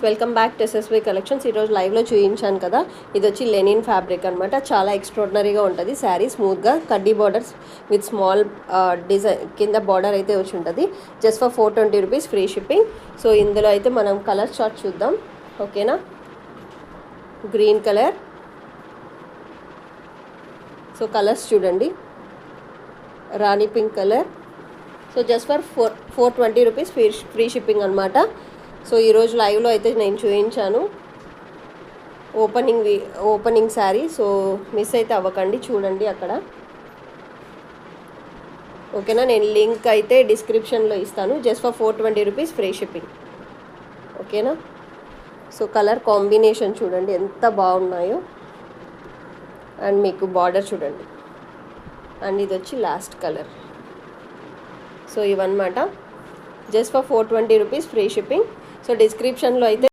Welcome back to SSV collections. ఈరోజు లైవ్లో చూపించాను కదా, ఇది వచ్చి లెనిన్ ఫ్యాబ్రిక్ అనమాట. చాలా ఎక్స్ట్రాడినరీగా ఉంటుంది శారీ. స్మూత్గా కడ్డీ బార్డర్స్ విత్ స్మాల్ డిజైన్ కింద బార్డర్ అయితే వచ్చి ఉంటుంది. Just for 420 rupees, free shipping. So ఇందులో అయితే మనం కలర్ చార్ట్ చూద్దాం, ఓకేనా. గ్రీన్ కలర్, సో కలర్స్ చూడండి. Rani pink colour. So just for 420 rupees, free shipping అనమాట. సో ఈరోజు లైవ్లో అయితే నేను చూపించాను ఓపెనింగ్ శారీ. సో మిస్ అయితే అవ్వకండి, చూడండి అక్కడ, ఓకేనా. నేను లింక్ అయితే డిస్క్రిప్షన్లో ఇస్తాను. Just for 420 rupees, free shipping, ఓకేనా. సో కలర్ కాంబినేషన్ చూడండి ఎంత బాగున్నాయో. అండ్ మీకు బార్డర్ చూడండి. అండ్ ఇది వచ్చి లాస్ట్ కలర్. సో ఇవన్నమాట. Just for 420 rupees, free shipping. So డిస్క్రిప్షన్లో అయితే